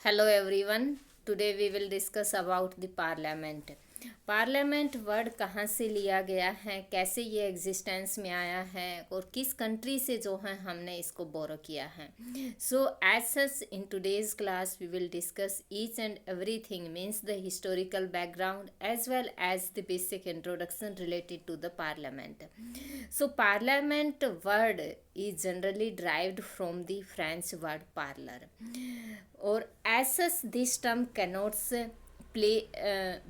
Hello everyone. Today we will discuss about the parliament. Parliament word कहाँ से लिया गया है, कैसे ये एग्जिस्टेंस में आया है और किस कंट्री से जो है हमने इसको बोरो किया है. So as such in today's class we will discuss each and everything means the historical background as well as the basic introduction related to the parliament. So parliament word is generally derived from the French word parlor, or as such this term connotes play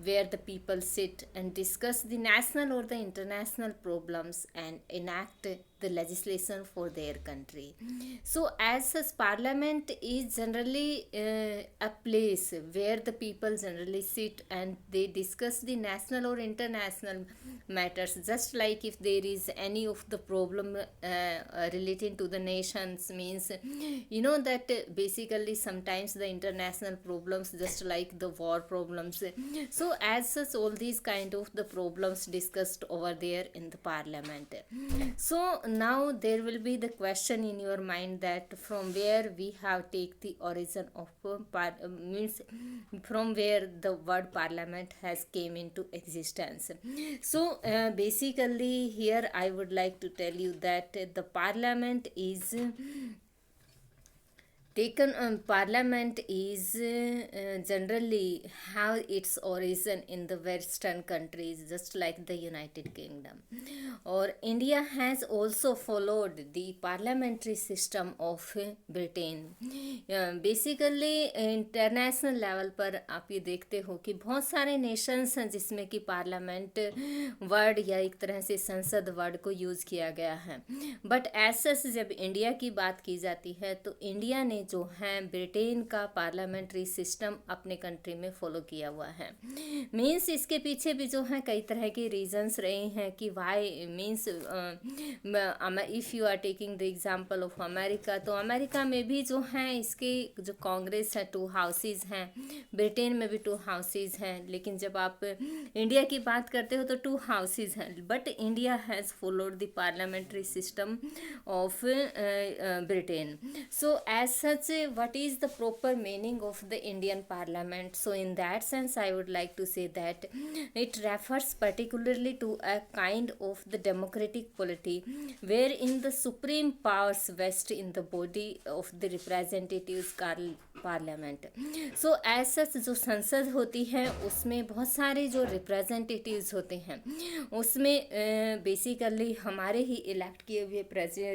where the people sit and discuss the national or the international problems and enact the legislation for their country. So as such parliament is generally a place where the people generally sit and they discuss the national or international matters, just like if there is any of the problem relating to the nations, means that basically sometimes the international problems just like the war problems. So as such all these kind of the problems discussed over there in the parliament. So now there will be the question in your mind that from where we have take the origin of means from where the word parliament has came into existence. So basically here I would like to tell you that the parliament is taken parliament is generally have its origin in the western countries, just like the United Kingdom, or India has also followed the parliamentary system of Britain. Basically international level पर आप ये देखते हो कि बहुत सारे Nations हैं जिसमें कि पार्लियामेंट वर्ड या एक तरह से संसद वर्ड को यूज़ किया गया है. बट एज सच जब इंडिया की बात की जाती है तो इंडिया ने जो है ब्रिटेन का पार्लियामेंट्री सिस्टम अपने कंट्री में फॉलो किया हुआ है. मीन्स इसके पीछे भी जो है कई तरह के रीजंस रहे हैं कि why means if you are taking the example of America, तो अमेरिका में भी जो है इसके जो कांग्रेस है 2 हाउसेज हैं, ब्रिटेन में भी 2 हाउसेज हैं, लेकिन जब आप इंडिया की बात करते हो तो 2 हाउसेज हैं. But India has followed the parliamentary system of Britain. So as such, what is the proper meaning of the Indian Parliament? So in that sense I would like to say that it refers particularly to a kind of the democratic polity wherein the supreme powers vest in the body of the representatives parliament. So as such जो संसद होती है उसमें बहुत सारे जो representatives होते हैं उसमें बेसिकली हमारे ही इलेक्ट किए हुए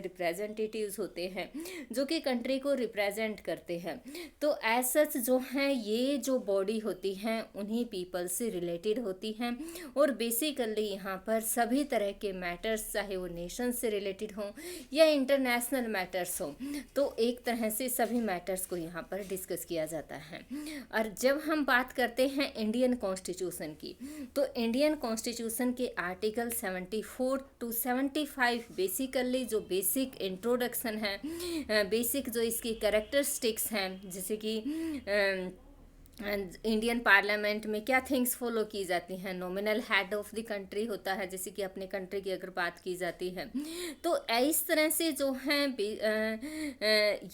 रिप्रेजेंटेटिव्स होते हैं जो कि कंट्री को रिप्रेजेंट करते हैं. तो एज सच जो हैं ये जो बॉडी होती हैं उन्हीं पीपल से रिलेटेड होती हैं और बेसिकली यहाँ पर सभी तरह के मैटर्स चाहे वो नेशन से रिलेटेड हों या इंटरनेशनल मैटर्स हों, तो एक तरह से सभी मैटर्स को यहाँ पर डिस्कस किया जाता है. और जब हम बात करते हैं इंडियन कॉन्स्टिट्यूशन की, तो इंडियन कॉन्स्टिट्यूशन के आर्टिकल 74 to 75 बेसिकली जो बेसिक इंट्रोडक्शन है, बेसिक जो इसकी कैरेक्टरिस्टिक्स हैं, जैसे कि इंडियन पार्लियामेंट में क्या थिंग्स फॉलो की जाती हैं. Nominal head of the country होता है, जैसे कि अपने कंट्री की अगर बात की जाती है तो इस तरह से जो है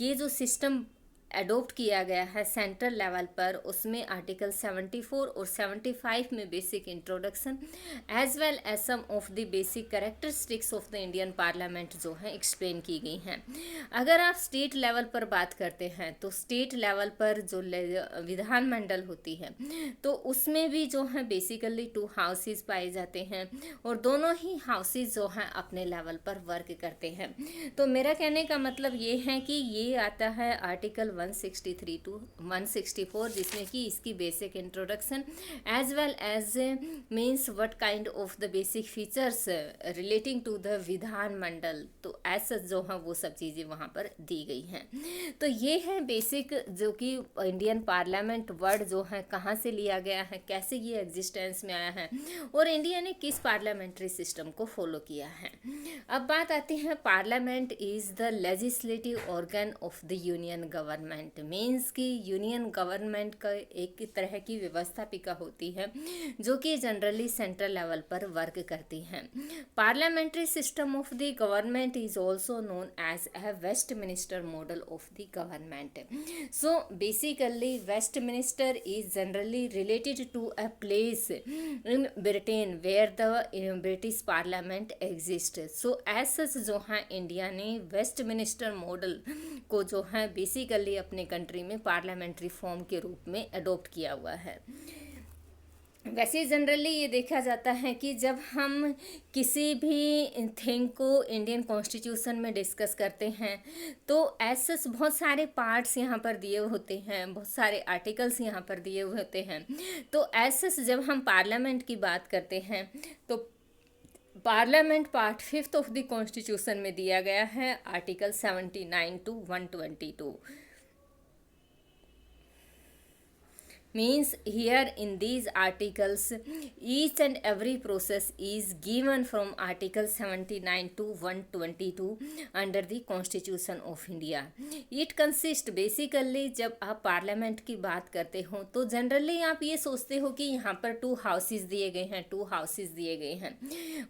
ये जो सिस्टम अडोप्ट किया गया है सेंट्रल लेवल पर, उसमें आर्टिकल 74 और 75 में basic introduction as well as some of the basic characteristics of the Indian parliament जो है एक्सप्लेन की गई हैं. अगर आप स्टेट लेवल पर बात करते हैं तो स्टेट लेवल पर जो विधानमंडल होती है तो उसमें भी जो है बेसिकली 2 हाउसेज पाए जाते हैं और दोनों ही हाउसेज जो हैं अपने लेवल पर वर्क करते हैं. तो मेरा कहने का मतलब ये है कि ये आता है आर्टिकल 163 to 164 जिसमें कि इसकी basic introduction as well as means what kind of the basic features relating to the विधानमंडल, तो एज सच जो है वो सब चीज़ें वहाँ पर दी गई हैं. तो ये है बेसिक जो कि इंडियन पार्लियामेंट वर्ड जो है कहाँ से लिया गया है, कैसे ये एग्जिस्टेंस में आया है और इंडिया ने किस पार्लियामेंट्री सिस्टम को फॉलो किया है. अब बात आती है parliament is the legislative organ of the union government. Government means कि यूनियन गवर्नमेंट का एक तरह की व्यवस्थापिका होती है जो कि जनरली सेंट्रल लेवल पर वर्क करती हैं। Parliamentary system of the government is also known as a Westminster model of the government. So basically Westminster is generally related to a place in Britain where the British parliament exist. So as such जो है India ने Westminster model को जो है basically अपने country में parliamentary form के रूप में अडॉप्ट किया हुआ है। वैसे जनरली ये देखा जाता है कि जब हम किसी भी थिंग को इंडियन कॉन्स्टिट्यूशन में डिस्कस करते हैं तो ऐसे बहुत सारे पार्ट्स यहाँ पर दिए होते हैं, बहुत सारे आर्टिकल्स यहाँ पर दिए हुए होते हैं। तो ऐसे जब हम पार्लियामेंट की बात करते हैं तो parliament part 5 of the constitution में दिया गया है article 79 to 122। Means here in these articles each and every process is given from article 79 to 122 under the constitution of India. It consists basically जब आप पार्लियामेंट की बात करते हो तो जनरली आप ये सोचते हो कि यहाँ पर 2 हाउसेस दिए गए हैं, 2 हाउसेस दिए गए हैं,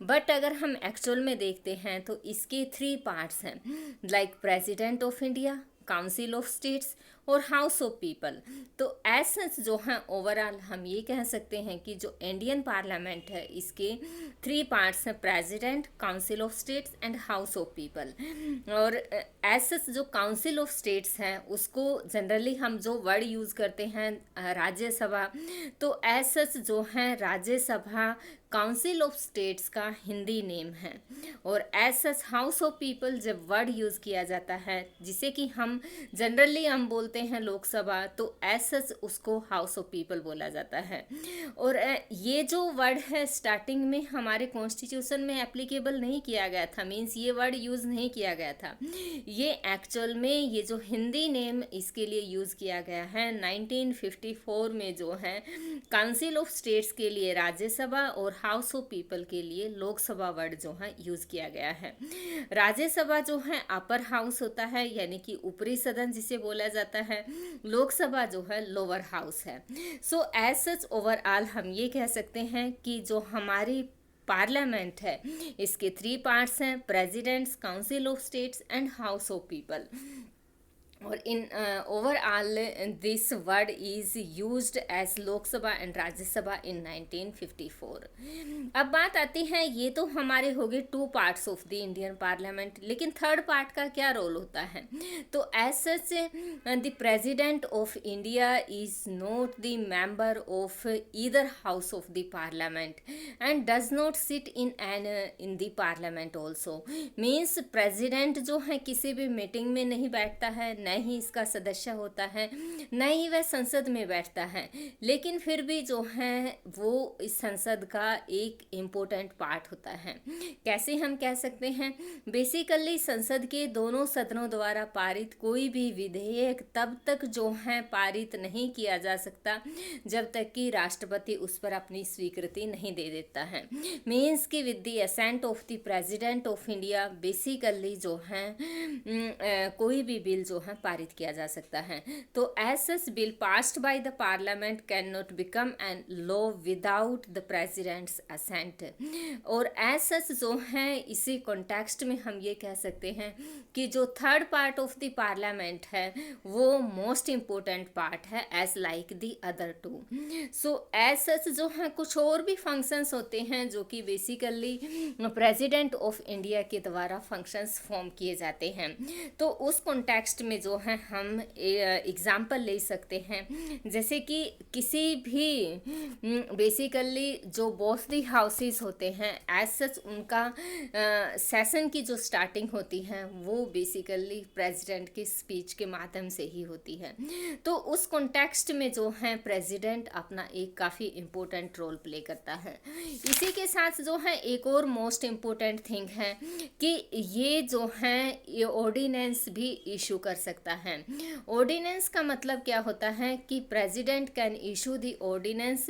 बट अगर हम एक्चुअल में देखते हैं तो इसके 3 पार्ट्स हैं, like president of India, council of states और हाउस ऑफ पीपल। तो एसेंस जो है ओवरऑल हम ये कह सकते हैं कि जो इंडियन पार्लियामेंट है इसके 3 पार्ट्स हैं, president, council of states and house of people. और एसेंस जो काउंसिल ऑफ स्टेट्स हैं उसको जनरली हम जो वर्ड यूज़ करते हैं राज्यसभा, तो एसेंस जो है राज्यसभा काउंसिल ऑफ स्टेट्स का हिंदी नेम है। और एसेंस हाउस ऑफ पीपल जब वर्ड यूज़ किया जाता है जिसे कि हम जनरली हम बोलते हैं लोकसभा, तो एसेंस उसको हाउस ऑफ पीपल बोला जाता है। और ये जो वर्ड है स्टार्टिंग में हमारे कॉन्स्टिट्यूशन में एप्लीकेबल नहीं किया गया था, मीन्स ये वर्ड यूज़ नहीं किया गया था। ये एक्चुअल में ये जो हिंदी नेम इसके लिए यूज़ किया गया है 1954 में जो है काउंसिल ऑफ स्टेट्स के लिए राज्यसभा और हाउस ऑफ पीपल के लिए लोकसभा वर्ड जो है यूज़ किया गया है। राज्यसभा जो है अपर हाउस होता है यानी कि ऊपरी सदन जिसे बोला जाता है, लोकसभा जो है लोअर हाउस है। सो एज सच ओवरऑल हम ये कह सकते हैं कि जो हमारी पार्लियामेंट है इसके 3 पार्ट्स हैं, presidents, council of states and house of people. और in overall this word is used as Lok Sabha and Rajya Sabha in 1954। अब बात आती है, ये तो हमारे हो गए 2 parts of the Indian parliament, लेकिन 3rd पार्ट का क्या रोल होता है? तो as such the president of India is not the member of either house of the parliament and does not sit in the parliament also. Means president जो है किसी भी मीटिंग में नहीं बैठता है, न ही इसका सदस्य होता है, न ही वह संसद में बैठता है, लेकिन फिर भी जो है वो इस संसद का एक इम्पोर्टेंट पार्ट होता है। कैसे हम कह सकते हैं? बेसिकली संसद के दोनों सदनों द्वारा पारित कोई भी विधेयक तब तक जो है पारित नहीं किया जा सकता जब तक कि राष्ट्रपति उस पर अपनी स्वीकृति नहीं दे देता है। मीन्स कि with the assent of the president of India basically जो है कोई भी बिल जो है पारित किया जा सकता है। तो as such bill passed by the parliament can not become an law without the president's assent. और एज सच जो है इसी कॉन्टेक्स्ट में हम ये कह सकते हैं कि जो 3rd part of the parliament है वो मोस्ट इम्पोर्टेंट पार्ट है as like the other 2। So as such जो है कुछ और भी फंक्शंस होते हैं जो कि बेसिकली प्रेसिडेंट ऑफ इंडिया के द्वारा फंक्शंस फॉर्म किए जाते हैं। तो उस कॉन्टेक्स्ट में जो है हम एग्जाम्पल ले सकते हैं, जैसे कि किसी भी बेसिकली जो बोथ दी हाउसेस होते हैं एज सच उनका सेशन की जो स्टार्टिंग होती है वो बेसिकली प्रेसिडेंट की स्पीच के माध्यम से ही होती है। तो उस कॉन्टेक्स्ट में जो है प्रेसिडेंट अपना एक काफ़ी इम्पोर्टेंट रोल प्ले करता है। इसी के साथ जो है एक और मोस्ट इम्पोर्टेंट थिंग है कि ये जो है ये ऑर्डिनेंस भी इशू कर सकता है। ऑर्डिनेंस का मतलब क्या होता है कि president can issue the ordinance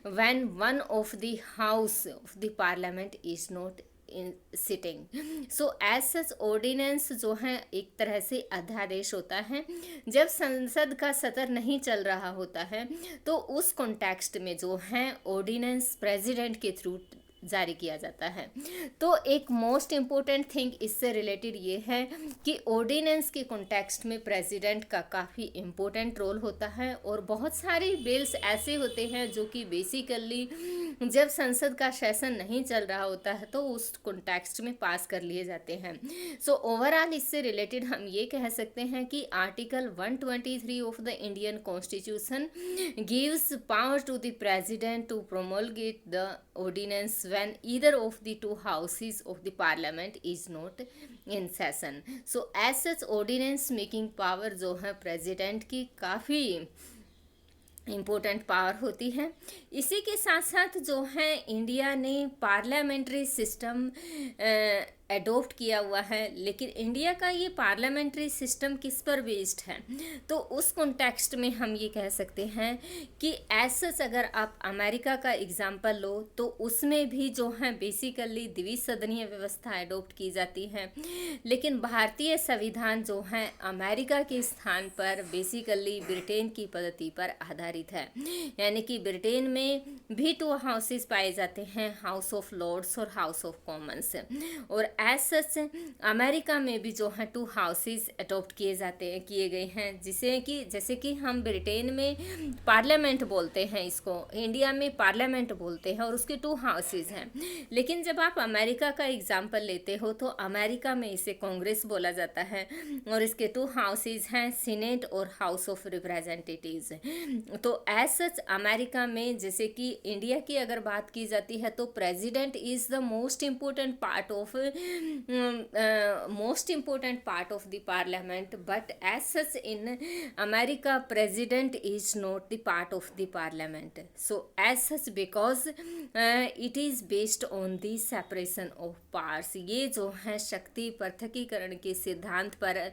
when one of the house of the parliament is not in sitting. So as such ordinance जो है एक तरह से अध्यादेश होता है। जब संसद का सत्र नहीं चल रहा होता है तो उस कॉन्टेक्स्ट में जो है ऑर्डिनेंस प्रेसिडेंट के थ्रू जारी किया जाता है। तो एक मोस्ट इम्पोर्टेंट थिंग इससे रिलेटेड ये है कि ऑर्डिनेंस के कॉन्टेक्स्ट में प्रेसिडेंट का काफ़ी इम्पोर्टेंट रोल होता है, और बहुत सारे बिल्स ऐसे होते हैं जो कि बेसिकली जब संसद का सेशन नहीं चल रहा होता है तो उस कॉन्टेक्स्ट में पास कर लिए जाते हैं। सो ओवरऑल इससे रिलेटेड हम ये कह सकते हैं कि article 123 of the Indian constitution gives power to the president to promulgate the ordinance when either of the two houses of the parliament is not in session. So as such ordinance making power जो है president की काफ़ी important power होती है। इसी के साथ साथ जो है इंडिया ने पार्लियामेंट्री सिस्टम एडोप्ट किया हुआ है, लेकिन इंडिया का ये पार्लियामेंट्री सिस्टम किस पर बेस्ड है, तो उस कॉन्टेक्स्ट में हम ये कह सकते हैं कि एज सच अगर आप अमेरिका का एग्जांपल लो तो उसमें भी जो है बेसिकली द्विसदनीय व्यवस्था एडोप्ट की जाती है, लेकिन भारतीय संविधान जो है अमेरिका के स्थान पर बेसिकली ब्रिटेन की पद्धति पर आधारित है। यानी कि ब्रिटेन में भी 2 हाउसेस पाए जाते हैं, हाउस ऑफ लॉर्ड्स और हाउस ऑफ कॉमन्स, और एज सच अमेरिका में भी जो है 2 हाउसेस अडॉप्ट किए गए हैं, जैसे कि हम ब्रिटेन में पार्लियामेंट बोलते हैं, इसको इंडिया में पार्लियामेंट बोलते हैं, और उसके 2 हाउसेस हैं। लेकिन जब आप अमेरिका का एग्जांपल लेते हो तो अमेरिका में इसे कांग्रेस बोला जाता है, और इसके 2 हाउसेस हैं, सीनेट और हाउस ऑफ रिप्रेजेंटेटिव्स। तो एज सच अमेरिका में, जैसे कि इंडिया की अगर बात की जाती है तो president is the most important part of the parliament, but as such in America president is not the part of the parliament. So as such because it is based on the separation of powers. ये जो है शक्ति पृथकीकरण के सिद्धांत पर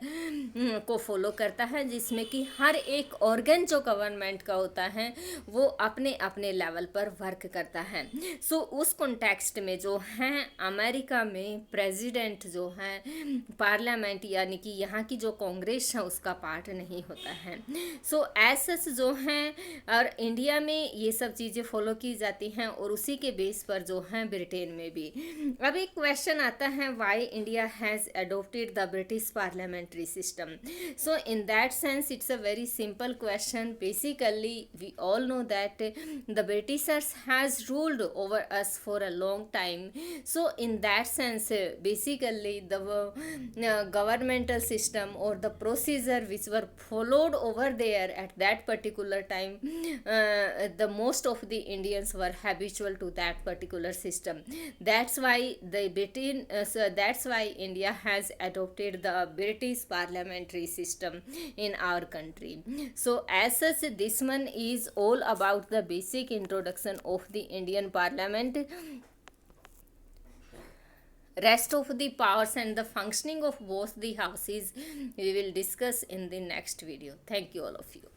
को follow करता है, जिसमें कि हर एक ऑर्गन जो गवर्नमेंट का होता है वो अपने अपने लेवल पर वर्क करता है। सो उस कॉन्टेक्स्ट में जो है अमेरिका में प्रेसिडेंट जो है पार्लियामेंट यानी कि यहाँ की जो कांग्रेस है उसका पार्ट नहीं होता है। सो एज सच जो है, और इंडिया में ये सब चीज़ें फॉलो की जाती हैं, और उसी के बेस पर जो है ब्रिटेन में भी। अब एक क्वेश्चन आता है, why India has adopted the British parliamentary system. So in that sense it's a very simple question. Basically we all know that the Britishers has ruled over us for a long time, so in that sense basically the governmental system or the procedure which were followed over there at that particular time, the most of the Indians were habitual to that particular system. That's why that's why India has adopted the British parliamentary system in our country. So as such this one is all about the basic introduction of the Indian Parliament. Rest of the powers and the functioning of both the houses we will discuss in the next video. Thank you all of you.